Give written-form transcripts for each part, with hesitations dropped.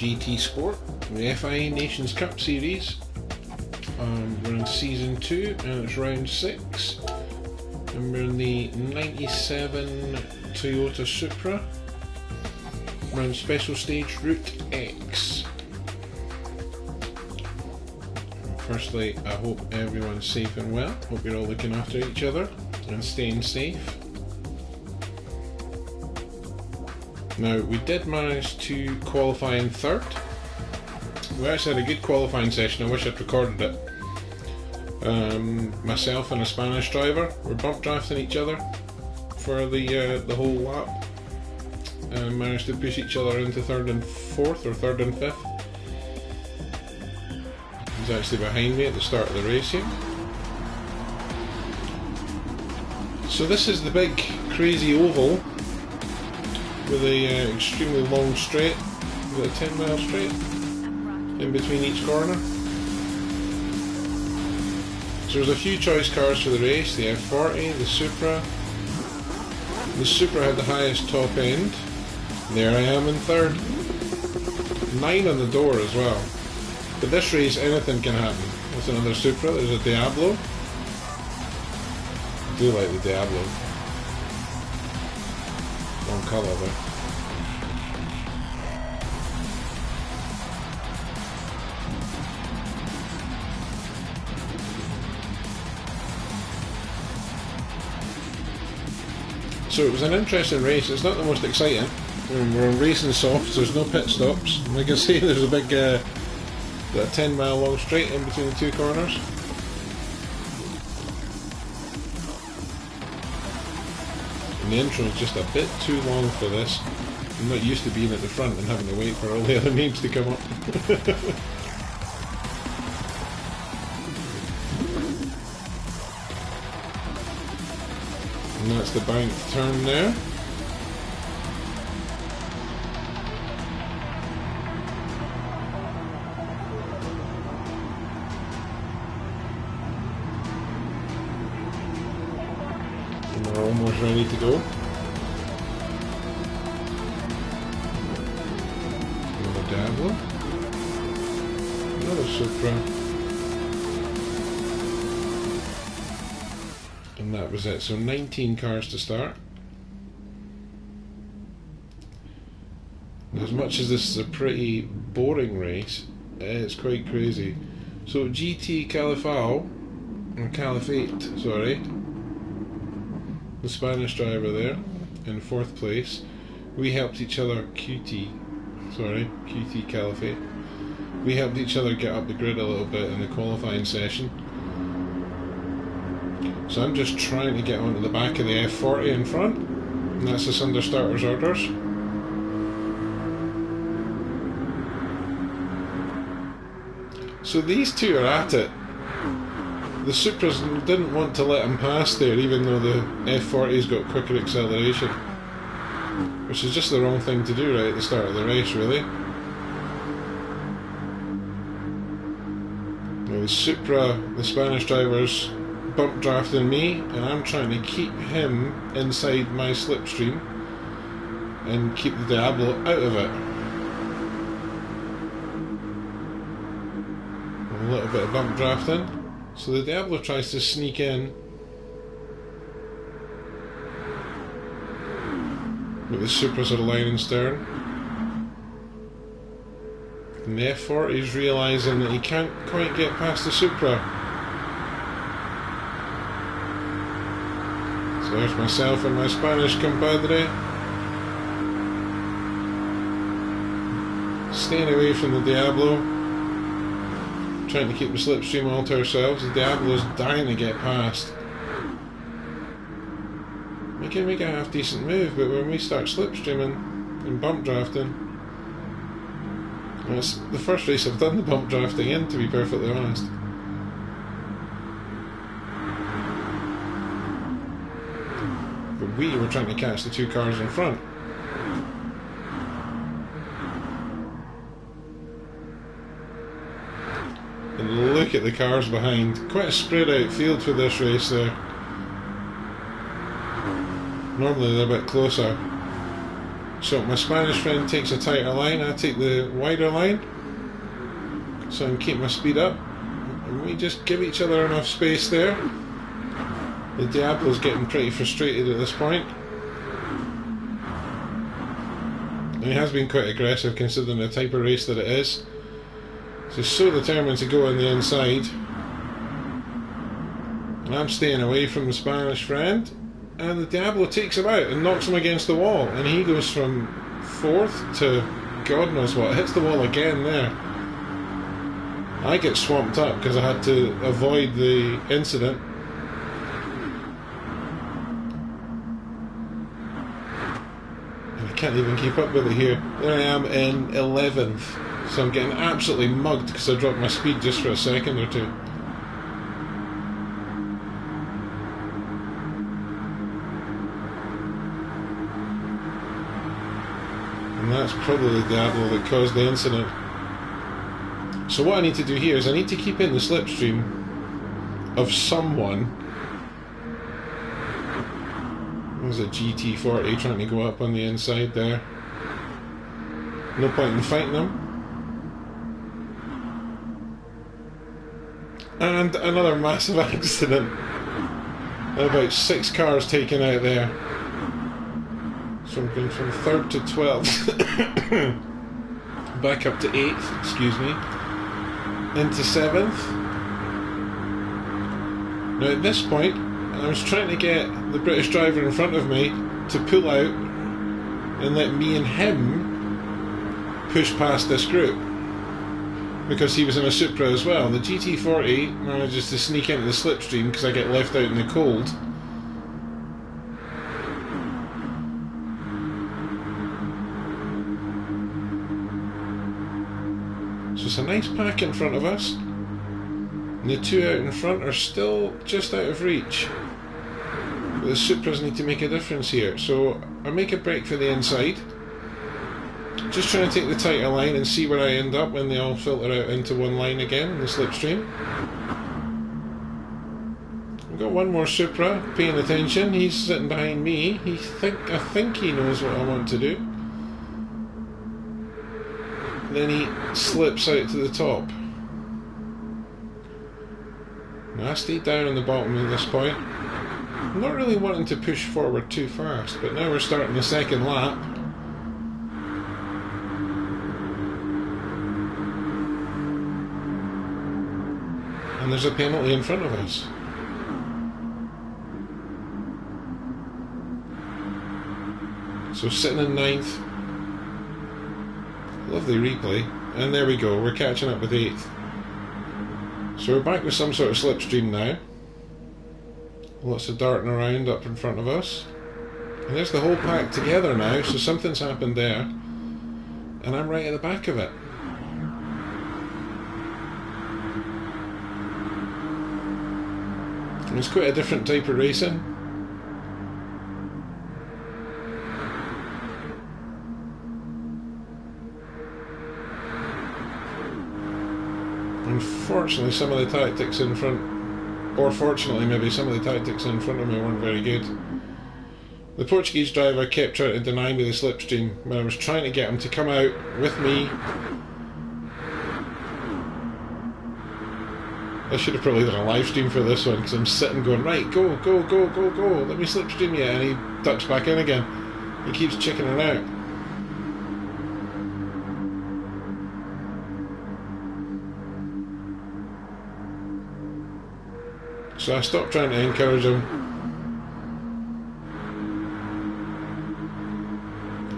GT Sport, the FIA Nations Cup Series. We're in Season 2 and it's round 6. And we're in the 97 Toyota Supra. We're in Special Stage Route X. Firstly, I hope everyone's safe and well. Hope you're all looking after each other and staying safe. Now, we did manage to qualify in third. We actually had a good qualifying session. I wish I'd recorded it. Myself and a Spanish driver were bump drafting each other for the whole lap, and managed to push each other into third and fourth, or third and fifth. He was actually behind me at the start of the race here. So this is the big crazy oval with a extremely long straight. We've got a 10-mile straight in between each corner. So there's a few choice cars for the race: the F40, the Supra. The Supra had the highest top end. There I am in third. 9 on the door as well. But this race, anything can happen. There's another Supra, there's a Diablo. I do like the Diablo. Wrong colour though. So it was an interesting race. It's not the most exciting. We're on racing softs, there's no pit stops. Like I say, there's a big 10-mile long straight in between the two corners. And the intro is just a bit too long for this. I'm not used to being at the front and having to wait for all the other names to come up. And that's the banked turn there. And we're almost ready to go. Another Diablo. Another Supra. And that was it. So 19 cars to start. As much as this is a pretty boring race, it's quite crazy. So GT Califate, sorry, the Spanish driver there in 4th place. We helped each other, QT Califate. We helped each other get up the grid a little bit in the qualifying session. So I'm just trying to get onto the back of the F40 in front, and that's just under starter's orders. So these two are at it. The Supras didn't want to let him pass there, even though the F40's got quicker acceleration, which is just the wrong thing to do right at the start of the race, really. Now the Supra, the Spanish driver's bump drafting me, and I'm trying to keep him inside my slipstream and keep the Diablo out of it. And a little bit of bump drafting. So the Diablo tries to sneak in, but the Supras are line and stern. And the F40 is realising that he can't quite get past the Supra. So there's myself and my Spanish compadre, staying away from the Diablo, trying to keep the slipstream all to ourselves. The Diablo's dying to get past. We can make a half decent move, but when we start slipstreaming and bump drafting, well, it's the first race I've done the bump drafting in, to be perfectly honest. But we were trying to catch the two cars in front. And look at the cars behind. Quite a spread out field for this race there. Normally they're a bit closer. So my Spanish friend takes a tighter line, I take the wider line, so I can keep my speed up. And we just give each other enough space there. The Diablo's getting pretty frustrated at this point. And he has been quite aggressive considering the type of race that it is. So he's so determined to go on the inside. And I'm staying away from the Spanish friend. And the Diablo takes him out and knocks him against the wall. And he goes from 4th to God knows what. Hits the wall again there. I get swamped up because I had to avoid the incident. And I can't even keep up with it here. There I am in 11th. So I'm getting absolutely mugged because I dropped my speed just for a second or two. And that's probably the Diablo that caused the incident. So what I need to do here is I need to keep in the slipstream of someone. There's a GT40 trying to go up on the inside there. No point in fighting them. And another massive accident. About 6 cars taken out there. So I'm going from 3rd to 12th. Back up to 8th, excuse me. Into 7th. Now at this point, I was trying to get the British driver in front of me to pull out and let me and him push past this group. Because he was in a Supra as well. The GT40 manages to sneak into the slipstream because I get left out in the cold. So it's a nice pack in front of us. And the 2 out in front are still just out of reach. But the Supras need to make a difference here. So I make a break for the inside. Just trying to take the tighter line and see where I end up when they all filter out into one line again in the slipstream. I've got one more Supra paying attention. He's sitting behind me. I think he knows what I want to do. Then he slips out to the top. Now I stayed down on the bottom at this point. I'm not really wanting to push forward too fast, but now we're starting the second lap. And there's a penalty in front of us. So sitting in 9th. Lovely replay. And there we go, we're catching up with 8th. So we're back with some sort of slipstream now. Lots of darting around up in front of us. And there's the whole pack together now, so something's happened there. And I'm right at the back of it. And it's quite a different type of racing. Unfortunately, some of the tactics in front, or fortunately maybe, some of the tactics in front of me weren't very good. The Portuguese driver kept trying to deny me the slipstream when I was trying to get him to come out with me. I should have probably done a live stream for this one because I'm sitting going, right, go, go, go, go, go, let me slipstream you, and he ducks back in again. He keeps chickening out. So I stopped trying to encourage him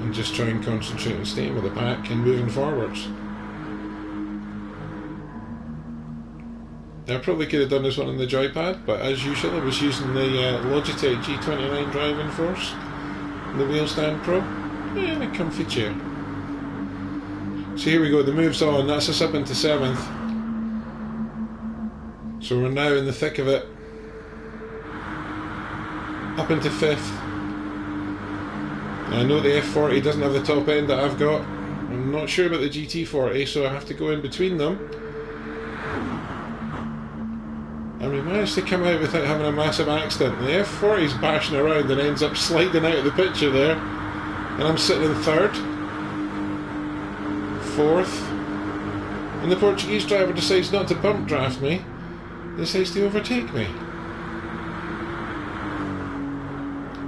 and just try and concentrate on staying with the pack and moving forwards. I probably could have done this one on the joypad, but as usual I was using the Logitech G29 driving force, the Wheel Stand Pro, and a comfy chair. So here we go, the move's on, that's us up into 7th. So we're now in the thick of it. Up into 5th. I know the F40 doesn't have the top end that I've got. I'm not sure about the GT40, so I have to go in between them. And we managed to come out without having a massive accident. The F40's bashing around and ends up sliding out of the picture there. and I'm sitting in third, fourth, and the Portuguese driver decides not to bump draft me, decides to overtake me.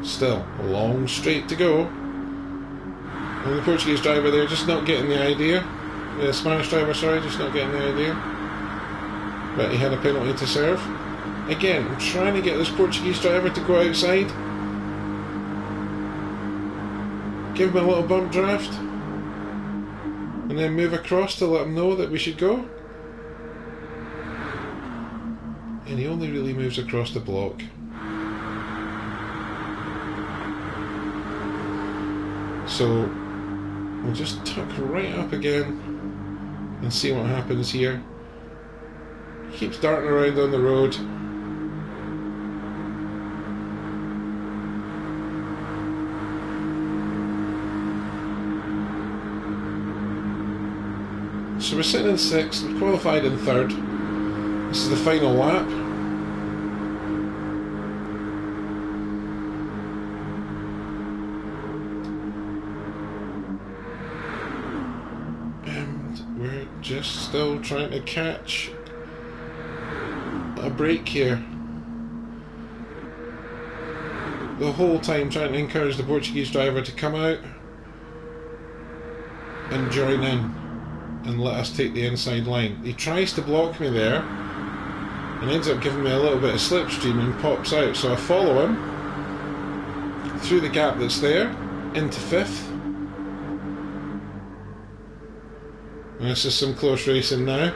Still a long straight to go, and the Portuguese driver there just not getting the idea. The Spanish driver, sorry, just not getting the idea. But he had a penalty to serve. Again, I'm trying to get this Portuguese driver to go outside. Give him a little bump draft. And then move across to let him know that we should go. And he only really moves across the block. So we'll just tuck right up again and see what happens here. He keeps darting around on the road. So we're sitting in 6th, we've qualified in 3rd. This is the final lap. And we're just still trying to catch a break here. The whole time trying to encourage the Portuguese driver to come out and join in and let us take the inside line. He tries to block me there and ends up giving me a little bit of slipstream and pops out, so I follow him through the gap that's there into 5th. And this is some close racing now.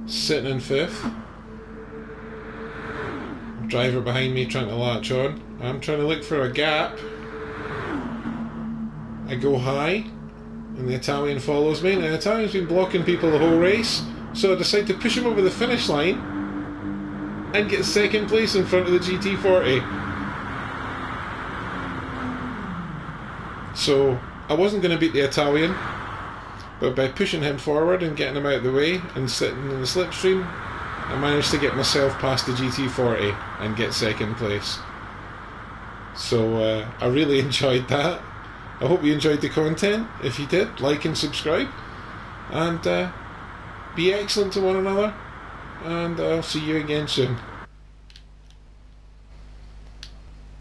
Sitting in 5th. Driver behind me trying to latch on. I'm trying to look for a gap. I go high and the Italian follows me. Now the Italian's been blocking people the whole race, so I decide to push him over the finish line and get 2nd place in front of the GT40. So I wasn't going to beat the Italian, but by pushing him forward and getting him out of the way and sitting in the slipstream, I managed to get myself past the GT40 and get 2nd place. So I really enjoyed that. I hope you enjoyed the content. If you did, like and subscribe, and be excellent to one another, and I'll see you again soon.